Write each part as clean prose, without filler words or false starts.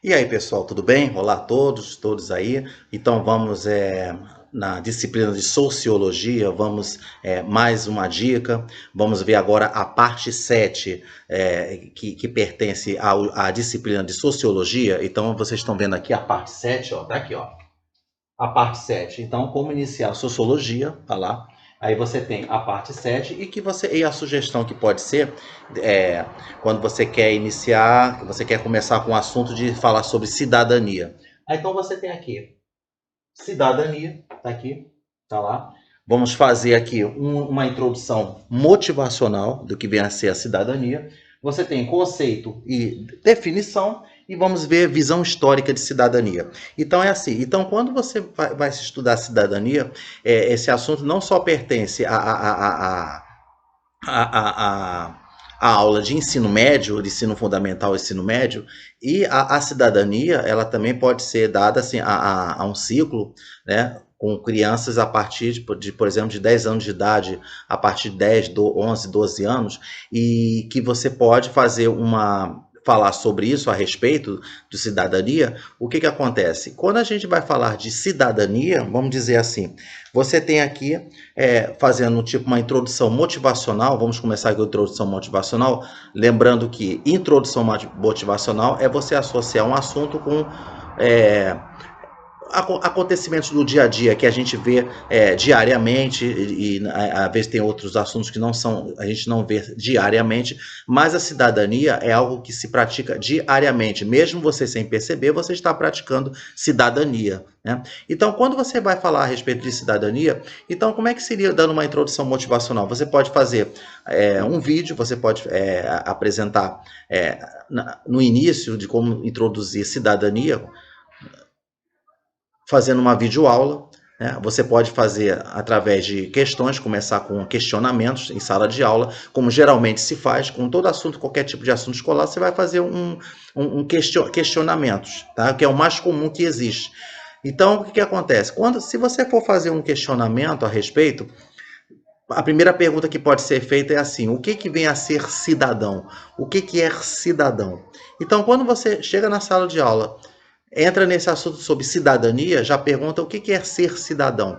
E aí, pessoal, tudo bem? Olá a todos aí. Então vamos na disciplina de Sociologia, vamos mais uma dica. Vamos ver agora a parte 7, que pertence à disciplina de Sociologia. Então vocês estão vendo aqui a parte 7, ó, tá aqui, ó. A parte 7. Então, como iniciar a Sociologia, tá lá. Aí você tem a parte 7 e a sugestão que pode ser é, quando você quer iniciar, você quer começar com o assunto de falar sobre cidadania. Aí, então você tem aqui cidadania, tá aqui, tá lá. Vamos fazer aqui uma introdução motivacional do que vem a ser a cidadania. Você tem conceito e definição e vamos ver visão histórica de cidadania. Então é assim. Então quando você vai estudar cidadania, esse assunto não só pertence a aula de ensino médio, de ensino fundamental, ensino médio, e a cidadania, ela também pode ser dada assim, a um ciclo, né, com crianças a partir por exemplo, de 10 anos de idade, a partir de 10, 11, 12 anos, e que você pode falar sobre isso a respeito de cidadania. O que acontece? Quando a gente vai falar de cidadania, vamos dizer assim, você tem aqui, fazendo tipo uma introdução motivacional, vamos começar com a introdução motivacional, lembrando que introdução motivacional é você associar um assunto com é, acontecimentos do dia a dia que a gente vê diariamente e às vezes tem outros assuntos que a gente não vê diariamente, mas a cidadania é algo que se pratica diariamente, mesmo você sem perceber, você está praticando cidadania, né? Então, quando você vai falar a respeito de cidadania, então como é que seria dando uma introdução motivacional? Você pode fazer um vídeo, você pode apresentar no início de como introduzir cidadania, fazendo uma videoaula, né? Você pode fazer através de questões, começar com questionamentos em sala de aula, como geralmente se faz com todo assunto, qualquer tipo de assunto escolar, você vai fazer questionamentos, tá? Que é o mais comum que existe. Então, o que acontece? Se você for fazer um questionamento a respeito, a primeira pergunta que pode ser feita é assim: o que vem a ser cidadão? O que é cidadão? Então, quando você chega na sala de aula, entra nesse assunto sobre cidadania, já pergunta o que é ser cidadão.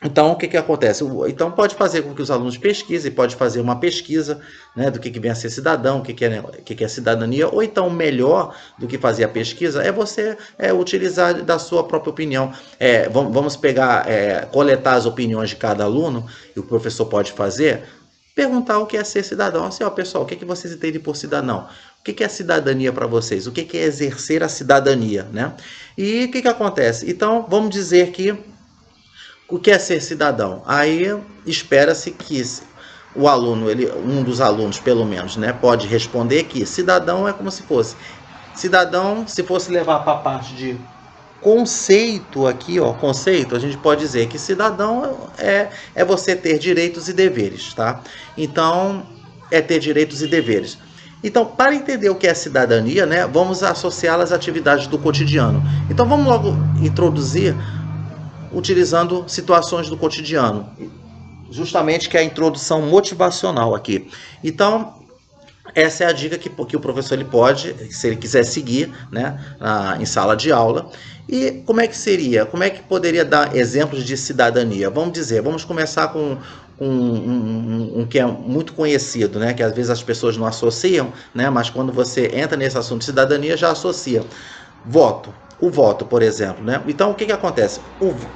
Então, o que acontece? Então, pode fazer com que os alunos pesquisem, pode fazer uma pesquisa, né, do que vem a ser cidadão, o que é cidadania, ou então, melhor do que fazer a pesquisa, é você utilizar da sua própria opinião. Vamos pegar, coletar as opiniões de cada aluno, e o professor pode fazer, perguntar o que é ser cidadão. Assim, ó, pessoal, o que vocês entendem por cidadão? O que é cidadania para vocês? O que é exercer a cidadania, né? E o que acontece? Então, vamos dizer que o que é ser cidadão? Aí espera-se que o aluno, um dos alunos pelo menos, né, pode responder que cidadão é como se fosse. Cidadão, se fosse levar para a parte de conceito aqui, ó, conceito, a gente pode dizer que cidadão é você ter direitos e deveres, tá? Então, é ter direitos e deveres. Então, para entender o que é cidadania, né, vamos associá-la às atividades do cotidiano. Então, vamos logo introduzir utilizando situações do cotidiano, justamente que é a introdução motivacional aqui. Então, essa é a dica que o professor ele pode, se ele quiser seguir, né, em sala de aula. E como é que seria? Como é que poderia dar exemplos de cidadania? Vamos começar com um que é muito conhecido, né, que às vezes as pessoas não associam, né, mas quando você entra nesse assunto de cidadania já associa. Voto. O voto, por exemplo, né? Então, o que acontece?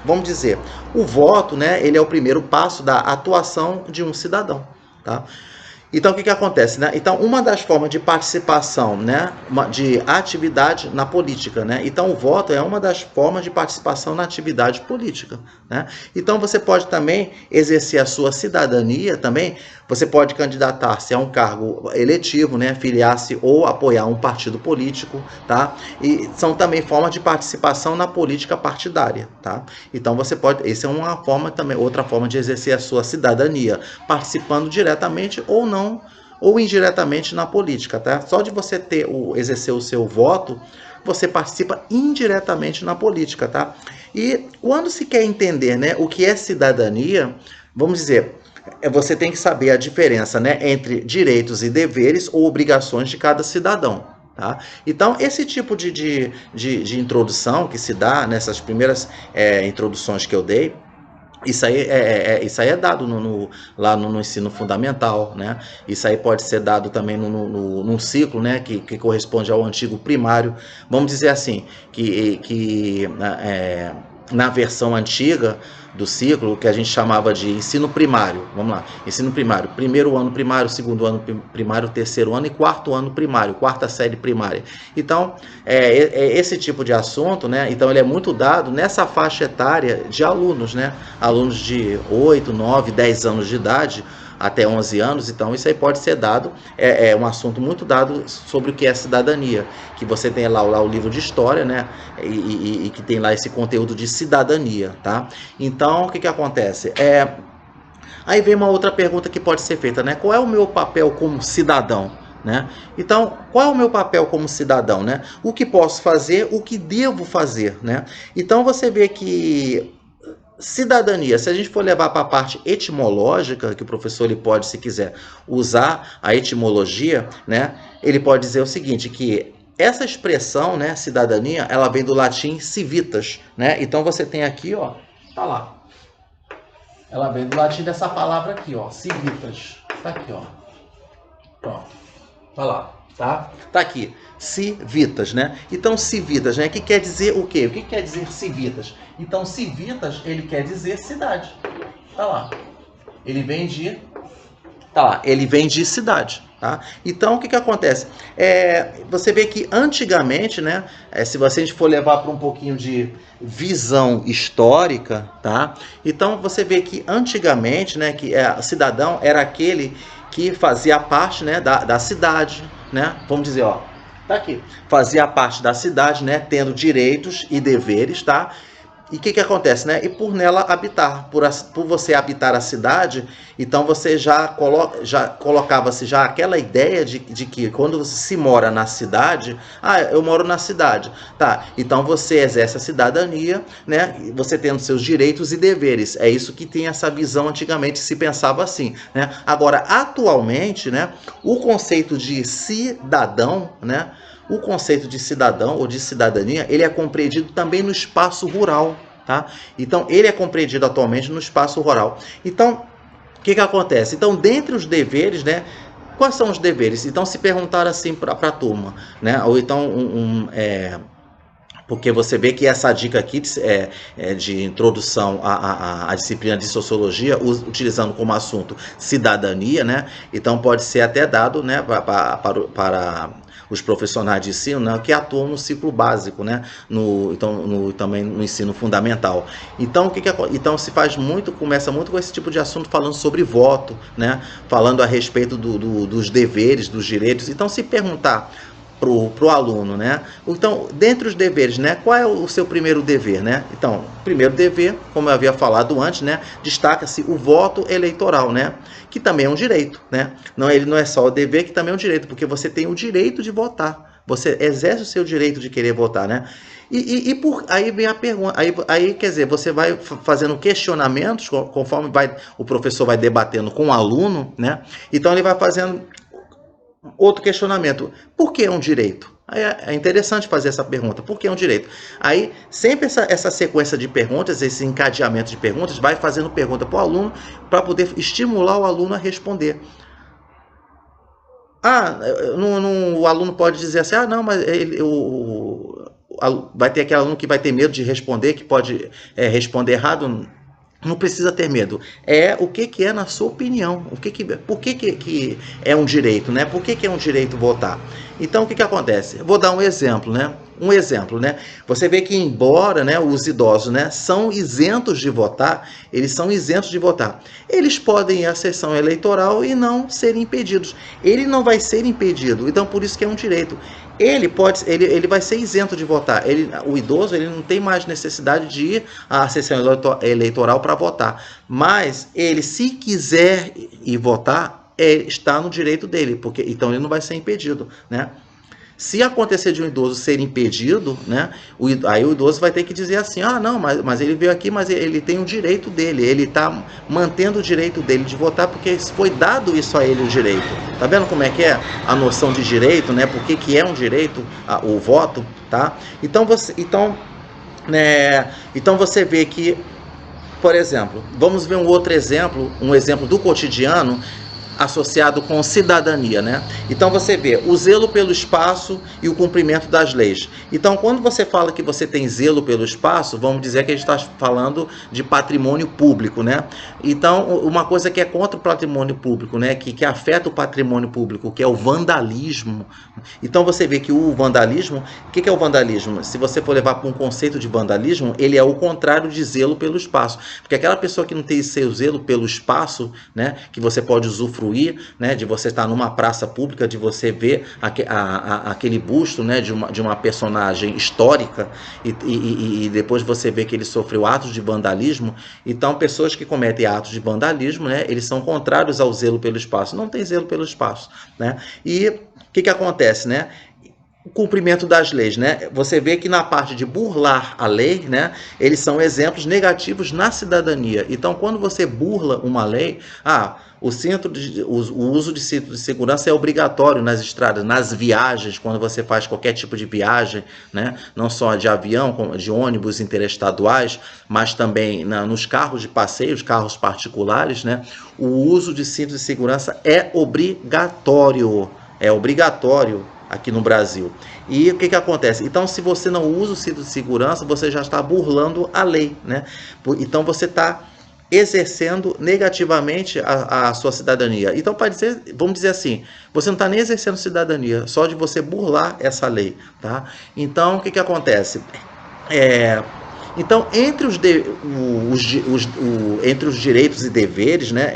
Vamos dizer, o voto, né, ele é o primeiro passo da atuação de um cidadão, tá? Então, o que acontece, né? Então, uma das formas de participação, né, de atividade na política, né? Então, o voto é uma das formas de participação na atividade política, né? Então, você pode também exercer a sua cidadania também, você pode candidatar-se a um cargo eletivo, né, filiar-se ou apoiar um partido político, tá? E são também formas de participação na política partidária, tá? Então, essa é uma forma também, outra forma de exercer a sua cidadania, participando diretamente ou não, ou indiretamente na política, tá? Só de você exercer o seu voto, você participa indiretamente na política, tá? E quando se quer entender, né, o que é cidadania, vamos dizer, você tem que saber a diferença, né, entre direitos e deveres ou obrigações de cada cidadão, Tá? Então, esse tipo de introdução que se dá nessas primeiras introduções que eu dei, isso aí é dado lá no ensino fundamental, né? Isso aí pode ser dado também num ciclo, né? Que corresponde ao antigo primário. Vamos dizer assim, que na versão antiga do ciclo, que a gente chamava de ensino primário, vamos lá, ensino primário, primeiro ano primário, segundo ano primário, terceiro ano e quarto ano primário, quarta série primária. Então, esse tipo de assunto, né? Então, ele é muito dado nessa faixa etária de alunos, né? Alunos de 8, 9, 10 anos de idade, até 11 anos, então isso aí pode ser dado, é um assunto muito dado sobre o que é cidadania, que você tem lá o livro de história, né, e que tem lá esse conteúdo de cidadania, tá? Então, o que acontece? Aí vem uma outra pergunta que pode ser feita, né? Qual é o meu papel como cidadão? Né? Então, qual é o meu papel como cidadão? Né? O que posso fazer, o que devo fazer? Né? Então, você vê que cidadania, se a gente for levar para a parte etimológica, que o professor ele pode, se quiser, usar a etimologia, né? Ele pode dizer o seguinte, que essa expressão, né, cidadania, ela vem do latim civitas, né? Então você tem aqui, ó, tá lá. Ela vem do latim dessa palavra aqui, ó, civitas. Tá aqui, ó. Pronto. Tá lá, tá? Tá aqui. Civitas, né? Então, civitas, né? Que quer dizer o quê? O que quer dizer civitas? Então, civitas, ele quer dizer cidade. Tá lá. Ele vem de... Tá lá. Ele vem de cidade. Tá? Então, o que acontece? Você vê que antigamente, né? Se você for levar para um pouquinho de visão histórica, tá? Então, você vê que antigamente, né? Que cidadão era aquele que fazia parte, né? Da cidade, né? Vamos dizer, ó. Tá aqui. Fazia parte da cidade, né? Tendo direitos e deveres, tá? E o que acontece, né? E por nela habitar, por você habitar a cidade, então você já colocava-se já aquela ideia de que quando você se mora na cidade, eu moro na cidade, tá? Então você exerce a cidadania, né? Você tendo seus direitos e deveres. É isso que tem essa visão, antigamente se pensava assim, né? Agora, atualmente, né? O conceito de cidadão, né? O conceito de cidadão ou de cidadania, ele é compreendido também no espaço rural, tá? Então, ele é compreendido atualmente no espaço rural. Então, o que acontece? Então, dentre os deveres, né? Quais são os deveres? Então, se perguntar assim para a turma, né? Ou então, porque você vê que essa dica aqui de introdução à disciplina de sociologia, utilizando como assunto cidadania, né? Então, pode ser até dado, né, para os profissionais de ensino, né, que atuam no ciclo básico, né, também no ensino fundamental. Então, então se faz muito, começa muito com esse tipo de assunto, falando sobre voto, né, falando a respeito dos deveres, dos direitos. Então, se perguntar pro aluno, né? Então, dentre os deveres, né? Qual é o seu primeiro dever, né? Então, primeiro dever, como eu havia falado antes, né? Destaca-se o voto eleitoral, né? Que também é um direito, né? Não, ele não é só o dever, que também é um direito, porque você tem o direito de votar. Você exerce o seu direito de querer votar, né? Aí vem a pergunta, aí quer dizer, você vai fazendo questionamentos conforme o professor vai debatendo com o aluno, né? Então ele vai fazendo outro questionamento. Por que é um direito? É interessante fazer essa pergunta. Por que é um direito? Aí, sempre essa sequência de perguntas, esse encadeamento de perguntas, vai fazendo pergunta para o aluno, para poder estimular o aluno a responder. O aluno pode dizer assim, não, mas vai ter aquele aluno que vai ter medo de responder, que pode responder errado. Não precisa ter medo. O que é na sua opinião? Por que é um direito, né? Por que é um direito votar? Então, o que acontece? Vou dar um exemplo, né? Você vê que, embora, né, os idosos, né, são isentos de votar, eles podem ir à sessão eleitoral e não serem impedidos. Ele não vai ser impedido, então por isso que é um direito. Ele vai ser isento de votar. O idoso, ele não tem mais necessidade de ir à sessão eleitoral para votar. Mas ele, se quiser ir votar, está no direito dele, porque então ele não vai ser impedido, né? Se acontecer de um idoso ser impedido, né, aí o idoso vai ter que dizer assim, ah, não, mas ele veio aqui, mas ele tem o direito dele, ele está mantendo o direito dele de votar, porque foi dado isso a ele o direito. Tá vendo como é que é a noção de direito, né? Por que é um direito o voto, tá? Então você vê que, por exemplo, vamos ver um outro exemplo, um exemplo do cotidiano associado com cidadania, né? Então você vê o zelo pelo espaço e o cumprimento das leis. Então, quando você fala que você tem zelo pelo espaço, vamos dizer que a gente está falando de patrimônio público, né? Então, uma coisa que é contra o patrimônio público, né? Que afeta o patrimônio público, que é o vandalismo. Então você vê que o vandalismo, o que é o vandalismo? Se você for levar para um conceito de vandalismo, ele é o contrário de zelo pelo espaço. Porque aquela pessoa que não tem seu zelo pelo espaço, né? Que você pode usufruir, né, de você estar numa praça pública, de você ver aquele busto, né, de uma personagem histórica e depois você vê que ele sofreu atos de vandalismo. Então, pessoas que cometem atos de vandalismo, né, eles são contrários ao zelo pelo espaço. Não tem zelo pelo espaço, né? E o que acontece, né? O cumprimento das leis, né? Você vê que na parte de burlar a lei, né, eles são exemplos negativos na cidadania. Então, quando você burla uma lei, o uso de cinto de segurança é obrigatório nas estradas, nas viagens, quando você faz qualquer tipo de viagem, né, não só de avião, como de ônibus interestaduais, mas também nos carros de passeio, os carros particulares, né, o uso de cinto de segurança é obrigatório. É obrigatório aqui no Brasil. E o que acontece? Então, se você não usa o cinto de segurança, você já está burlando a lei, né? Então, você está exercendo negativamente a sua cidadania. Então, vamos dizer assim, você não está nem exercendo cidadania, só de você burlar essa lei, tá? Então, o que acontece? Então, entre os direitos e deveres, né?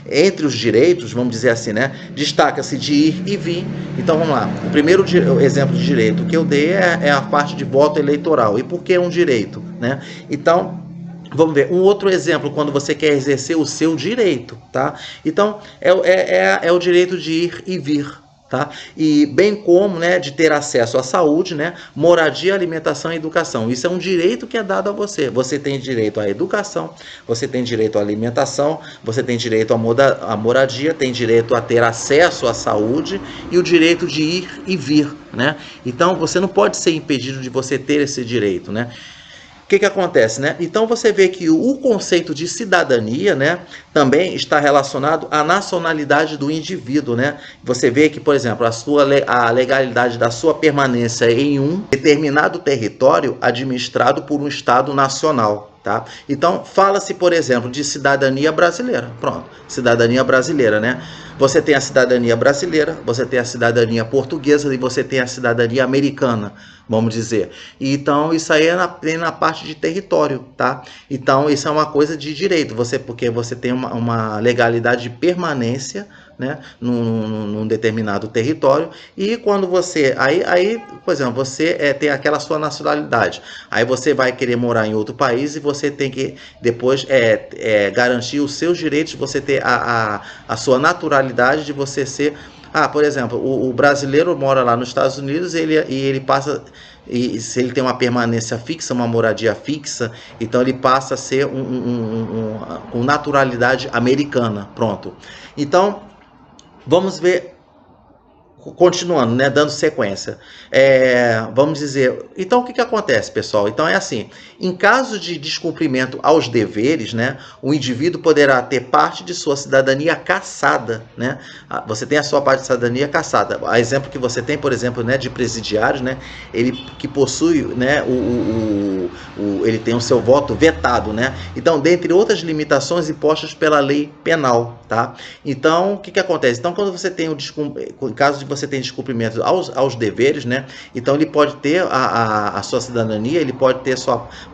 Entre os direitos, vamos dizer assim, né? Destaca-se de ir e vir. Então, vamos lá. O primeiro exemplo de direito que eu dei é a parte de voto eleitoral. E por que é um direito, né? Então, vamos ver, um outro exemplo, quando você quer exercer o seu direito, tá? Então, é o direito de ir e vir. Tá? E bem como, né, de ter acesso à saúde, né, moradia, alimentação e educação. Isso é um direito que é dado a você. Você tem direito à educação, você tem direito à alimentação, você tem direito à moradia, tem direito a ter acesso à saúde e o direito de ir e vir, né? Então você não pode ser impedido de você ter esse direito, né? O que acontece, né? Então você vê que o conceito de cidadania, né, também está relacionado à nacionalidade do indivíduo, né? Você vê que, por exemplo, a legalidade da sua permanência em um determinado território administrado por um Estado nacional. Tá? Então, fala-se, por exemplo, de cidadania brasileira. Pronto, cidadania brasileira, né? Você tem a cidadania brasileira, você tem a cidadania portuguesa e você tem a cidadania americana, vamos dizer. Então, isso aí é na parte de território, tá? Então, isso é uma coisa de direito, porque você tem uma legalidade de permanência, né, num determinado território, e quando você, aí por exemplo, você tem aquela sua nacionalidade, aí você vai querer morar em outro país e você tem que depois garantir os seus direitos, você ter a sua naturalidade de você ser, por exemplo, o brasileiro mora lá nos Estados Unidos e ele passa, e se ele tem uma permanência fixa, uma moradia fixa, então ele passa a ser com naturalidade americana, pronto. Então, vamos ver, continuando, né, dando sequência. Vamos dizer, então o que acontece, pessoal? Então é assim, em caso de descumprimento aos deveres, né, o indivíduo poderá ter parte de sua cidadania cassada, né? Você tem a sua parte de cidadania cassada. A exemplo que você tem, por exemplo, né, de presidiários, né, ele que possui, né, ele tem o seu voto vetado, né? Então, dentre outras limitações impostas pela lei penal, tá? Então, o que acontece? Então, quando você tem em caso de você tem descumprimento aos deveres, né? Então ele pode ter a sua cidadania, ele pode ter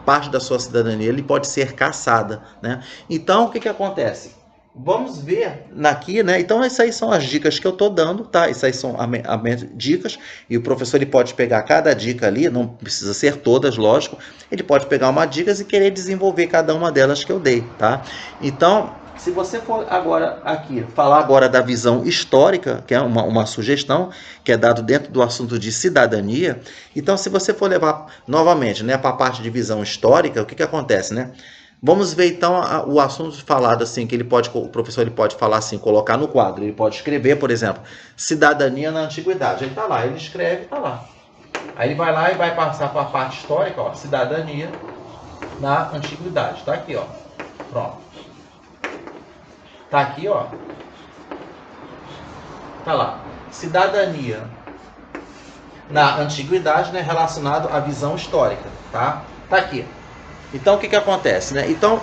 parte da sua cidadania, ele pode ser cassada, né? Então o que acontece? Vamos ver aqui, né? Então essas aí são as dicas que eu estou dando, tá? Essas aí são as dicas, e o professor ele pode pegar cada dica ali, não precisa ser todas, lógico, ele pode pegar uma dica e querer desenvolver cada uma delas que eu dei, tá? Então, se você for agora aqui, falar agora da visão histórica, que é uma sugestão, que é dado dentro do assunto de cidadania, então se você for levar novamente, né, para a parte de visão histórica, o que acontece, né? Vamos ver então o assunto falado assim, que o professor ele pode falar assim, colocar no quadro, ele pode escrever, por exemplo, cidadania na antiguidade. Aí tá lá, ele escreve, tá lá. Aí ele vai lá e vai passar para a parte histórica, ó, cidadania na antiguidade. Tá aqui, ó. Pronto. Tá aqui, ó. Tá lá. Cidadania na antiguidade, né, relacionado à visão histórica, tá? Tá aqui. Então, o que acontece, né? Então,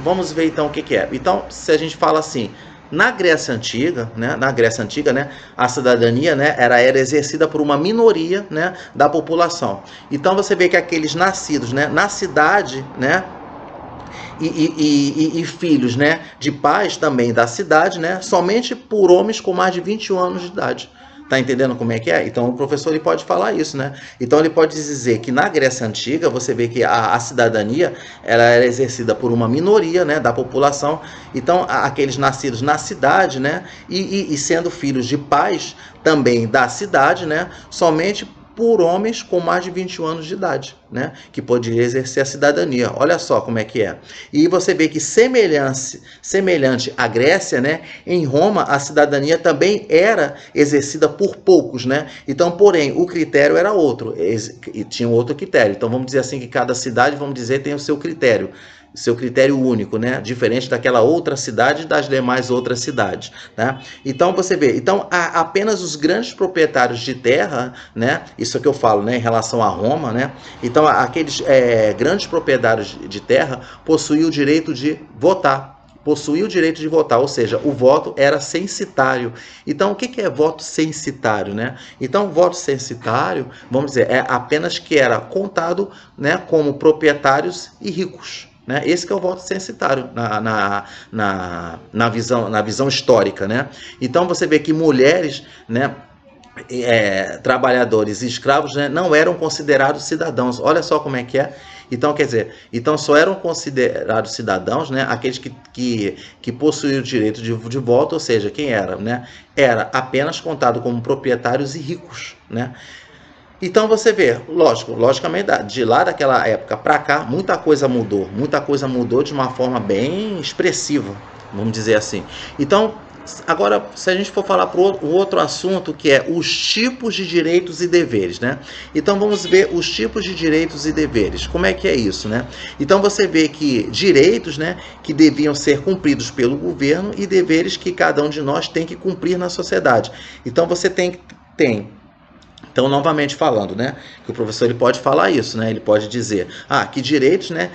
vamos ver então o que é. Então, se a gente fala assim, na Grécia Antiga, né, a cidadania, né, era exercida por uma minoria, né, da população. Então, você vê que aqueles nascidos, né, na cidade, né, e filhos, né, de pais também da cidade, né, somente por homens com mais de 21 anos de idade. Tá entendendo como é que é? Então o professor ele pode falar isso, né? Então ele pode dizer que na Grécia Antiga você vê que a cidadania ela era exercida por uma minoria, né, da população. Então aqueles nascidos na cidade, né, e sendo filhos de pais também da cidade, né, somente por homens com mais de 21 anos de idade, né, que podiam exercer a cidadania. Olha só como é que é. E você vê que semelhante à Grécia, né, em Roma a cidadania também era exercida por poucos, né? Então, porém, o critério era outro, e tinha outro critério. Então, vamos dizer assim que cada cidade, vamos dizer, tem o seu critério único, né? Diferente daquela outra cidade e das demais outras cidades, né? Então você vê, então apenas os grandes proprietários de terra, né? Isso que eu falo, né? Em relação a Roma, né? Então aqueles grandes proprietários de terra possuíam o direito de votar. Ou seja, o voto era censitário. Então, o que é voto censitário, né? Então, voto censitário, vamos dizer, é apenas que era contado, né, como proprietários e ricos. Né? Esse que é o voto censitário na visão histórica. Né? Então, você vê que mulheres, né, trabalhadores e escravos, né, não eram considerados cidadãos. Olha só como é que é. Então, quer dizer, então só eram considerados cidadãos, né, aqueles que possuíam o direito de voto, ou seja, quem era, né, era apenas contado como proprietários e ricos, né? Então você vê, logicamente, de lá daquela época para cá, muita coisa mudou de uma forma bem expressiva, vamos dizer assim. Então, agora, se a gente for falar para o outro assunto, que é os tipos de direitos e deveres, né? Então vamos ver os tipos de direitos e deveres. Como é que é isso, né? Então você vê que direitos, né, que deviam ser cumpridos pelo governo e deveres que cada um de nós tem que cumprir na sociedade. Então você tem então, novamente falando, né, que o professor ele pode falar isso, né, ele pode dizer, que direitos, né,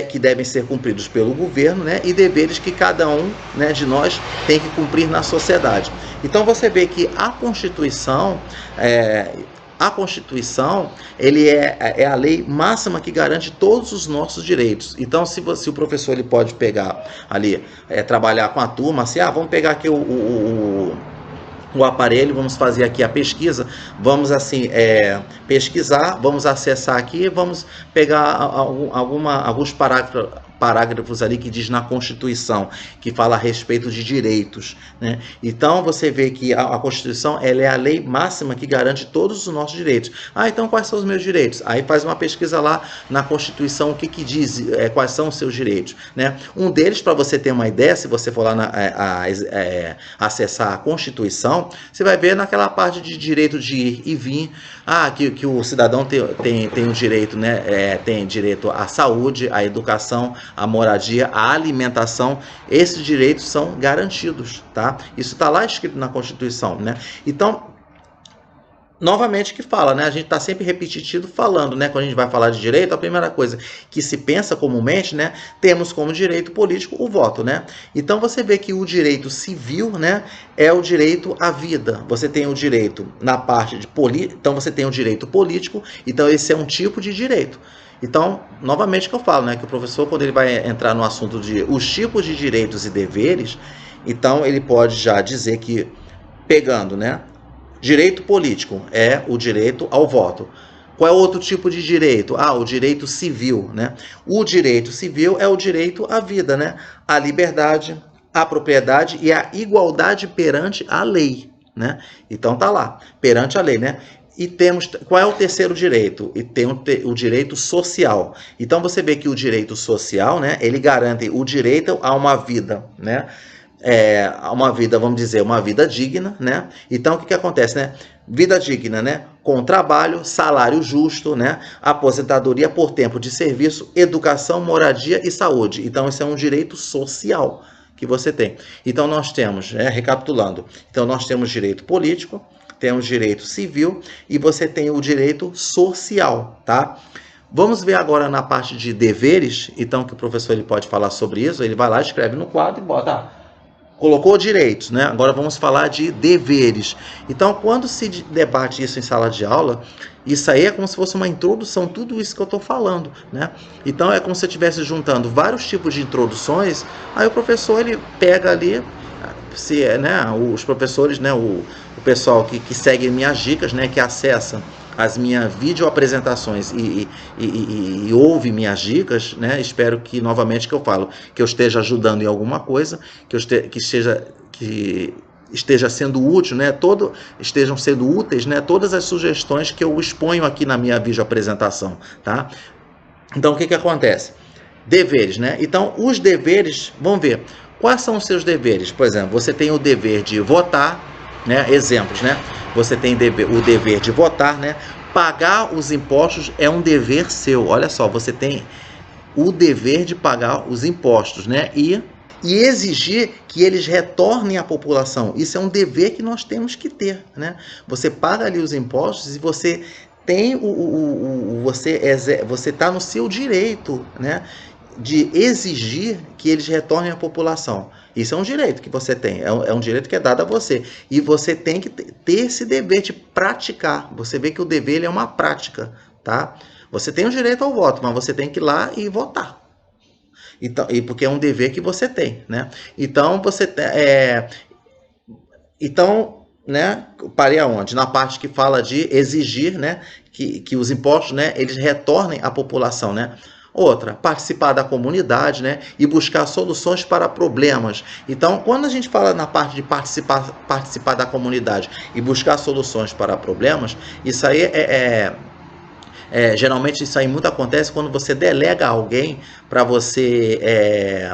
que devem ser cumpridos pelo governo, né, e deveres que cada um, né, de nós tem que cumprir na sociedade. Então, você vê que a Constituição, ele é a lei máxima que garante todos os nossos direitos. Então, se o professor ele pode pegar ali, trabalhar com a turma, assim, vamos pegar aqui o aparelho, vamos fazer aqui a pesquisa, vamos assim pesquisar, vamos acessar aqui, vamos pegar alguns parágrafos ali que diz na Constituição, que fala a respeito de direitos, né? Então você vê que a Constituição ela é a lei máxima que garante todos os nossos direitos. Então quais são os meus direitos? Aí faz uma pesquisa lá na Constituição, o que diz, quais são os seus direitos, né? Um deles, para você ter uma ideia, se você for lá acessar a Constituição, você vai ver naquela parte de direito de ir e vir, que o cidadão tem o direito, né? Tem direito à saúde, à educação, à moradia, à alimentação. Esses direitos são garantidos, tá? Isso está lá escrito na Constituição, né? Então, novamente que fala, né? A gente está sempre repetitivo falando, né? Quando a gente vai falar de direito, a primeira coisa que se pensa comumente, né? Temos como direito político o voto, né? Então você vê que o direito civil, né? É o direito à vida. Você tem o direito na parte de então você tem o direito político. Então esse é um tipo de direito. Então, novamente que eu falo, né? Que o professor, quando ele vai entrar no assunto de os tipos de direitos e deveres, então ele pode já dizer que, pegando, né? Direito político é o direito ao voto. Qual é outro tipo de direito? Ah, o direito civil, né? O direito civil é o direito à vida, né? À liberdade, à propriedade e à igualdade perante a lei, né? Então tá lá, perante a lei, né? E temos, qual é o terceiro direito? E tem o direito social. Então você vê que o direito social, né, ele garante o direito a uma vida, né? Uma vida, vamos dizer, uma vida digna, né? Então o que acontece, né? Vida digna, né? Com trabalho, salário justo, né? Aposentadoria por tempo de serviço, educação, moradia e saúde. Então esse é um direito social que você tem. Então nós temos, recapitulando, então nós temos direito político, temos direito civil e você tem o direito social, tá? Vamos ver agora na parte de deveres, então que o professor ele pode falar sobre isso, ele vai lá, escreve no quadro e bota, colocou direitos, né? Agora vamos falar de deveres. Então, quando se debate isso em sala de aula, isso aí é como se fosse uma introdução, tudo isso que eu estou falando, né? Então, é como se eu estivesse juntando vários tipos de introduções, aí o professor ele pega ali, né, os professores, né, o pessoal que segue minhas dicas, né, que acessa as minhas videoapresentações e ouve minhas dicas, né? Espero que, novamente, que eu falo, que eu esteja ajudando em alguma coisa, que esteja sendo útil, né? Estejam sendo úteis, né? Todas as sugestões que eu exponho aqui na minha videoapresentação, tá? Então, o que acontece? Deveres, né? Então, os deveres, vamos ver, quais são os seus deveres? Por exemplo, você tem o dever de votar, né? Exemplos, né? Você tem o dever de votar, né? Pagar os impostos é um dever seu. Olha só, você tem o dever de pagar os impostos, né? E exigir que eles retornem à população. Isso é um dever que nós temos que ter, né? Você paga ali os impostos e você tem você está no seu direito, né, de exigir que eles retornem à população. Isso é um direito que você tem, é um direito que é dado a você. E você tem que ter esse dever de praticar. Você vê que o dever ele é uma prática, tá? Você tem o direito ao voto, mas você tem que ir lá e votar. Então, porque é um dever que você tem, né? Então, né, parei aonde? Na parte que fala de exigir, né, que os impostos, né, eles retornem à população, né? Outra, participar da comunidade, né, e buscar soluções para problemas. Então, quando a gente fala na parte de participar da comunidade e buscar soluções para problemas, isso aí geralmente isso aí muito acontece quando você delega a alguém para você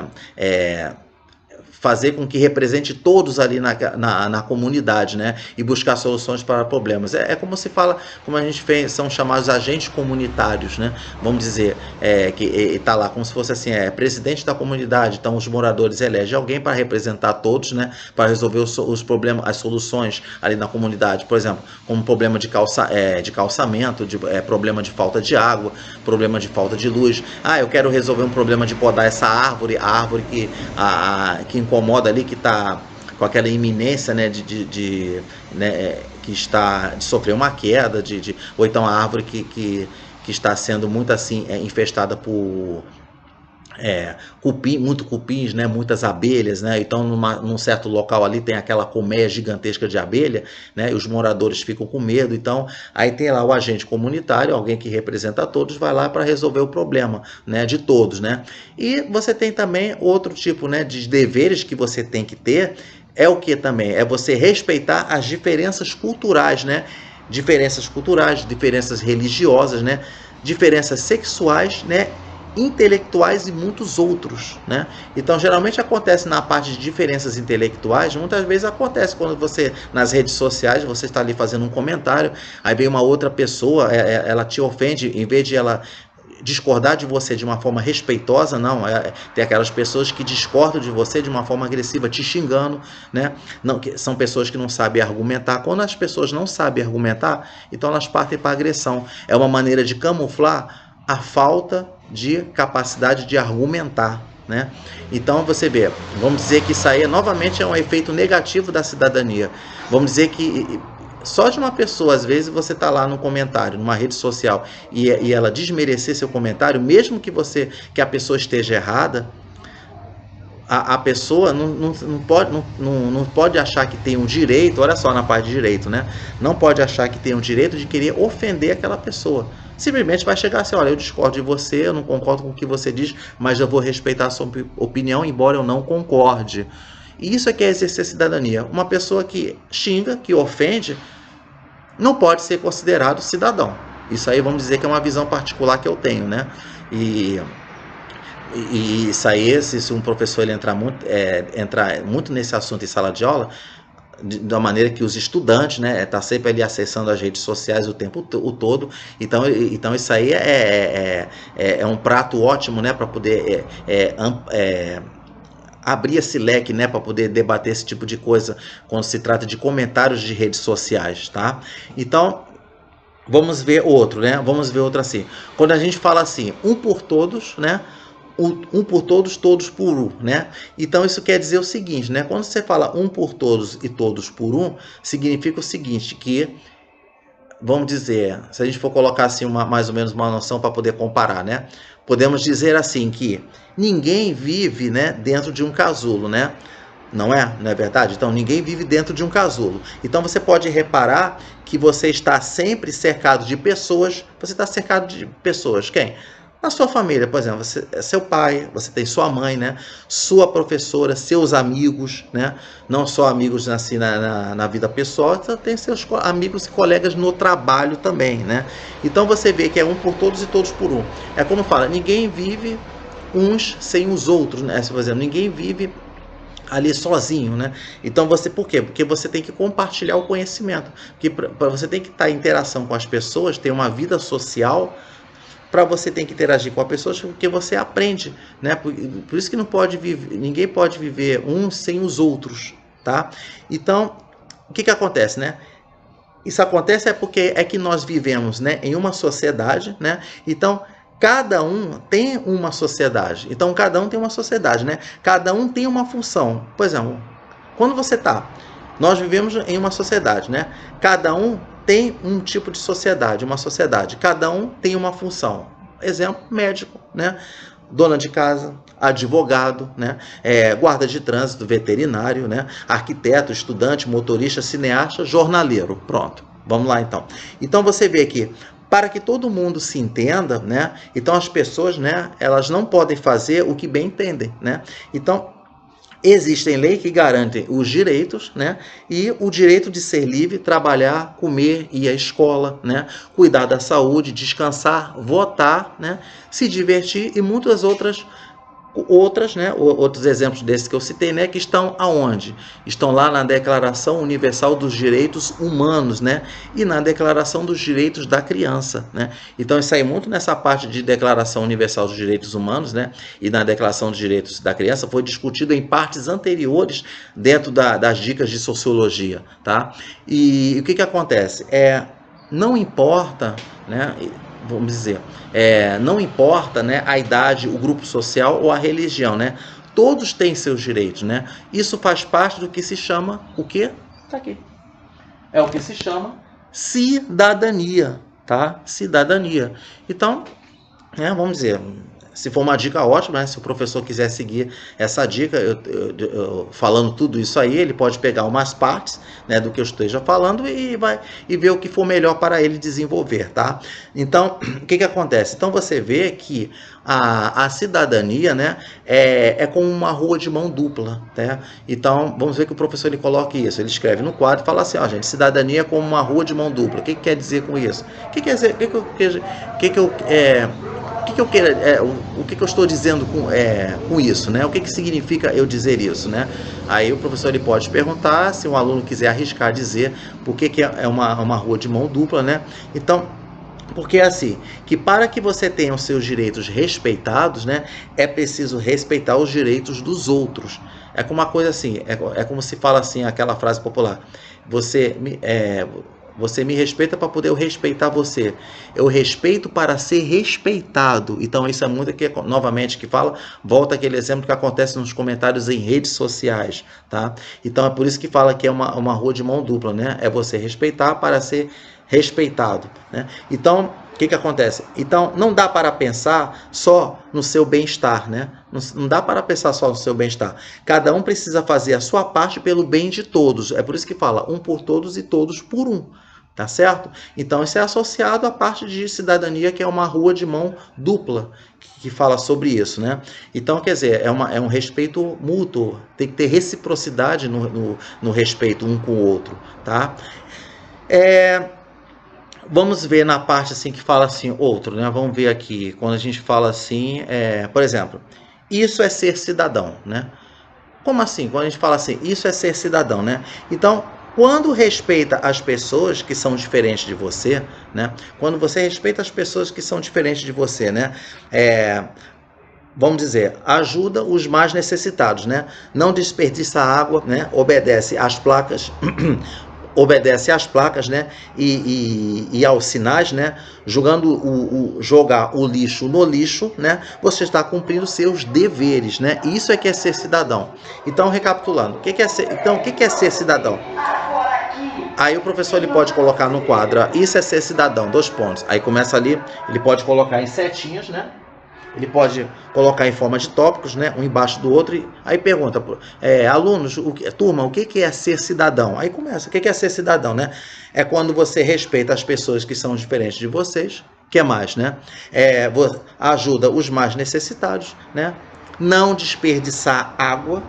fazer com que represente todos ali na comunidade, né? E buscar soluções para problemas. Como se fala, como a gente fez, são chamados agentes comunitários, né? Vamos dizer, que está lá como se fosse assim, presidente da comunidade, então os moradores elegem alguém para representar todos, né? Para resolver os problemas, as soluções ali na comunidade, por exemplo, como problema de calçamento, problema de falta de água, problema de falta de luz. Ah, eu quero resolver um problema de podar essa árvore, a árvore que incomoda ali, que está com aquela iminência, né, né, que está de sofrer uma queda, ou então a árvore que está sendo muito assim infestada por cupins, né, muitas abelhas, né, então num certo local ali tem aquela colmeia gigantesca de abelha, né, e os moradores ficam com medo, então aí tem lá o agente comunitário, alguém que representa todos, vai lá para resolver o problema, né, de todos, né, e você tem também outro tipo, né, de deveres que você tem que ter, o que também? É você respeitar as diferenças culturais, né, diferenças religiosas, né, diferenças sexuais, né, intelectuais e muitos outros, né? Então, geralmente acontece na parte de diferenças intelectuais, muitas vezes acontece quando você, nas redes sociais, você está ali fazendo um comentário, aí vem uma outra pessoa, ela te ofende, em vez de ela discordar de você de uma forma respeitosa, não, tem aquelas pessoas que discordam de você de uma forma agressiva, te xingando, né? Não, são pessoas que não sabem argumentar. Quando as pessoas não sabem argumentar, então elas partem para a agressão. É uma maneira de camuflar a falta de capacidade de argumentar, né? Então você vê, vamos dizer que isso aí novamente é um efeito negativo da cidadania. Vamos dizer que só de uma pessoa, às vezes você está lá no comentário, numa rede social, e ela desmerecer seu comentário, mesmo que a pessoa esteja errada, a pessoa não pode achar que tem um direito, olha só na parte de direito, né? Não pode achar que tem um direito de querer ofender aquela pessoa. Simplesmente vai chegar assim, olha, eu discordo de você, eu não concordo com o que você diz, mas eu vou respeitar a sua opinião, embora eu não concorde. E isso é que é exercer cidadania. Uma pessoa que xinga, que ofende, não pode ser considerado cidadão. Isso aí vamos dizer que é uma visão particular que eu tenho, né? E isso aí, se um professor ele entrar muito nesse assunto em sala de aula, da maneira que os estudantes, né, tá sempre ali acessando as redes sociais o tempo todo, então isso aí é um prato ótimo, né, para poder abrir esse leque, né, para poder debater esse tipo de coisa quando se trata de comentários de redes sociais, tá? Então, vamos ver outro, né? Vamos ver outro assim. Quando a gente fala assim, um por todos, né? Um por todos, todos por um, né? Então isso quer dizer o seguinte, né? Quando você fala um por todos e todos por um, significa o seguinte, que, vamos dizer, se a gente for colocar assim mais ou menos uma noção para poder comparar, né? Podemos dizer assim que ninguém vive, né, dentro de um casulo, né? Não é verdade? Então ninguém vive dentro de um casulo. Então você pode reparar que você está sempre cercado de pessoas. Você está cercado de pessoas. Quem? Na sua família, por exemplo, você é seu pai, você tem sua mãe, né? Sua professora, seus amigos, né? Não só amigos assim na vida pessoal, você tem seus amigos e colegas no trabalho também, né? Então você vê que é um por todos e todos por um. É como fala, ninguém vive uns sem os outros, né? Por exemplo, ninguém vive ali sozinho, né? Então por quê? Porque você tem que compartilhar o conhecimento, porque para você tem que estar em interação com as pessoas, ter uma vida social, para você tem que interagir com as pessoas, porque você aprende, né? Por isso que não pode viver, ninguém pode viver uns sem os outros, tá? Então, o que acontece, né? Isso acontece porque é que nós vivemos, né, em uma sociedade, né? Então, cada um tem uma sociedade. Então, cada um tem uma sociedade, né? Cada um tem uma função. Por exemplo, quando você tá, nós vivemos em uma sociedade, né? Cada um tem um tipo de sociedade, uma sociedade. Cada um tem uma função. Exemplo, médico, né? Dona de casa, advogado, né? Guarda de trânsito, veterinário, né? Arquiteto, estudante, motorista, cineasta, jornaleiro. Pronto. Vamos lá então. Então você vê que para que todo mundo se entenda, né? Então as pessoas, né? Elas não podem fazer o que bem entendem, né? Então existem leis que garantem os direitos, né? E o direito de ser livre, trabalhar, comer, ir à escola, né? Cuidar da saúde, descansar, votar, né? Se divertir e muitas outras, né, outros exemplos desses que eu citei, né, que estão aonde? Estão lá na Declaração Universal dos Direitos Humanos, né, e na Declaração dos Direitos da Criança, né. Então isso aí muito nessa parte de Declaração Universal dos Direitos Humanos, né, e na Declaração dos Direitos da Criança foi discutido em partes anteriores dentro das dicas de sociologia, tá? E o que acontece? Não importa, né, vamos dizer, não importa, né, a idade, o grupo social ou a religião, né? Todos têm seus direitos, né? Isso faz parte do que se chama o quê? Tá aqui. É o que se chama cidadania, tá? Cidadania. Então, vamos dizer, se for uma dica ótima, né? Se o professor quiser seguir essa dica, eu falando tudo isso aí, ele pode pegar umas partes, né, do que eu esteja falando e ver o que for melhor para ele desenvolver, tá? Então, o que acontece? Então você vê que a cidadania, né, é como uma rua de mão dupla, né? Então, vamos ver que o professor ele coloca isso, ele escreve no quadro e fala assim, ó, gente, cidadania é como uma rua de mão dupla. O que quer dizer com isso? O que quer dizer? O que eu estou dizendo com isso, né? O que significa eu dizer isso, né? Aí o professor ele pode perguntar, se um aluno quiser arriscar dizer por que é uma rua de mão dupla, né? Então, porque é assim, que para que você tenha os seus direitos respeitados, né, é preciso respeitar os direitos dos outros. É como uma coisa assim, é como se fala assim, aquela frase popular, você me respeita para poder eu respeitar você. Eu respeito para ser respeitado. Então isso é muito aqui, novamente, que fala, volta aquele exemplo que acontece nos comentários em redes sociais, tá? Então é por isso que fala que é uma rua de mão dupla, né? É você respeitar para ser respeitado, né? Então, O que acontece? Então, não dá para pensar só no seu bem-estar, né? Não dá para pensar só no seu bem-estar. Cada um precisa fazer a sua parte pelo bem de todos. É por isso que fala um por todos e todos por um. Tá certo? Então, isso é associado à parte de cidadania, que é uma rua de mão dupla, que fala sobre isso, né? Então, quer dizer, é um respeito mútuo. Tem que ter reciprocidade no respeito um com o outro, tá? Vamos ver na parte assim que fala assim, outro, né? Vamos ver aqui, quando a gente fala assim, por exemplo, isso é ser cidadão, né? Como assim? Quando a gente fala assim, isso é ser cidadão, né? Então, quando respeita as pessoas que são diferentes de você, né? Quando você respeita as pessoas que são diferentes de você, né? Vamos dizer, ajuda os mais necessitados, né? Não desperdiça água, né? Obedece às placas obedece às placas, né, e aos sinais, né, jogar o lixo no lixo, né, você está cumprindo seus deveres, né, isso é que é ser cidadão. Então, recapitulando, o que é ser cidadão? Aí o professor ele pode colocar no quadro, isso é ser cidadão, 2 pontos. Aí começa ali, ele pode colocar em setinhas, né, ele pode colocar em forma de tópicos, né, um embaixo do outro, e aí pergunta, alunos, turma, o que é ser cidadão? Aí começa, o que é ser cidadão, né? É quando você respeita as pessoas que são diferentes de vocês, que mais, né? Ajuda os mais necessitados, né? Não desperdiçar água,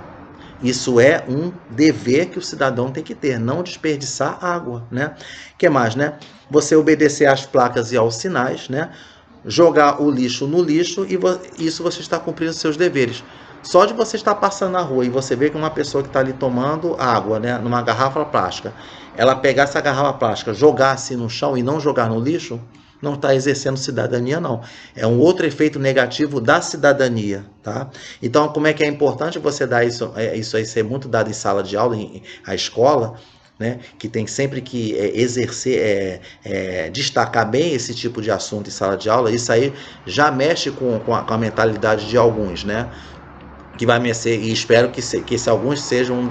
isso é um dever que o cidadão tem que ter, não desperdiçar água, né? Que mais, né? Você obedecer às placas e aos sinais, né? Jogar o lixo no lixo e isso você está cumprindo seus deveres. Só de você estar passando na rua e você ver que uma pessoa que está ali tomando água, né, numa garrafa plástica, ela pegar essa garrafa plástica, jogar assim no chão e não jogar no lixo, não está exercendo cidadania, não. É um outro efeito negativo da cidadania, tá? Então, como é que é importante você dar isso? Isso aí ser muito dado em sala de aula, a escola, né, que tem sempre que exercer, destacar bem esse tipo de assunto em sala de aula. Isso aí já mexe com a mentalidade de alguns, né? Que vai mexer, e espero que alguns sejam,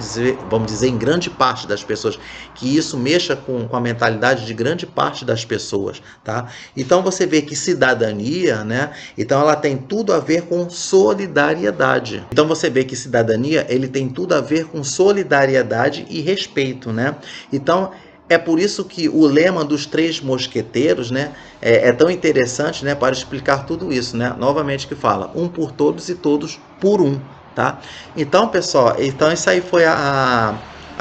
vamos dizer, em grande parte das pessoas, que isso mexa com a mentalidade de grande parte das pessoas, tá? Então você vê que cidadania, né? Então ela tem tudo a ver com solidariedade. Então você vê que cidadania, ele tem tudo a ver com solidariedade e respeito, né? Então é por isso que o lema dos 3 mosqueteiros, né, é tão interessante, né, para explicar tudo isso, né? Novamente que fala, um por todos e todos por um, tá? Então, pessoal, então isso aí foi a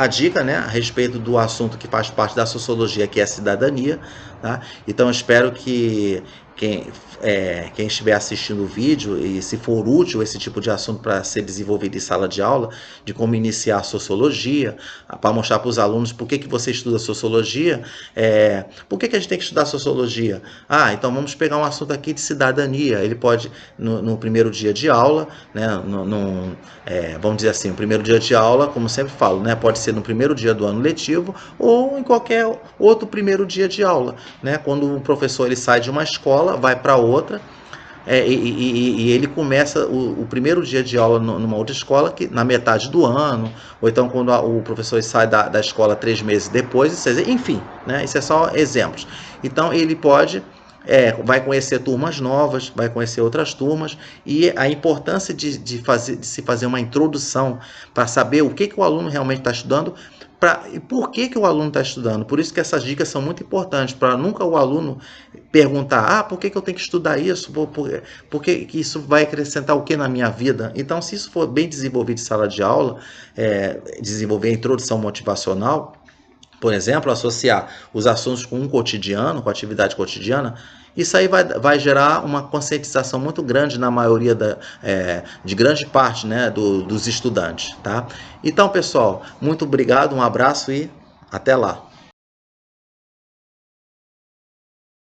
dica, né, a respeito do assunto que faz parte da sociologia, que é a cidadania, tá? Então, espero que quem estiver assistindo o vídeo, e se for útil esse tipo de assunto para ser desenvolvido em sala de aula, de como iniciar a sociologia, para mostrar para os alunos por que você estuda sociologia, por que a gente tem que estudar sociologia? Então vamos pegar um assunto aqui de cidadania. Ele pode, no primeiro dia de aula, né, vamos dizer assim, o primeiro dia de aula, como sempre falo, né, pode ser no primeiro dia do ano letivo ou em qualquer outro primeiro dia de aula, né, quando o professor ele sai de uma escola, vai para outra, e ele começa o primeiro dia de aula numa outra escola, que na metade do ano, ou então quando o professor sai da escola 3 meses depois, enfim, né, isso é só exemplos. Então ele pode, vai conhecer turmas novas, vai conhecer outras turmas, e a importância de se fazer uma introdução para saber o que o aluno realmente está estudando, e por que o aluno está estudando. Por isso que essas dicas são muito importantes, para nunca o aluno perguntar, por que eu tenho que estudar isso? Por que isso vai acrescentar o que na minha vida? Então, se isso for bem desenvolvido em sala de aula, desenvolver a introdução motivacional, por exemplo, associar os assuntos com um cotidiano, com a atividade cotidiana, isso aí vai gerar uma conscientização muito grande na maioria de grande parte, né, dos estudantes, tá? Então, pessoal, muito obrigado, um abraço e até lá.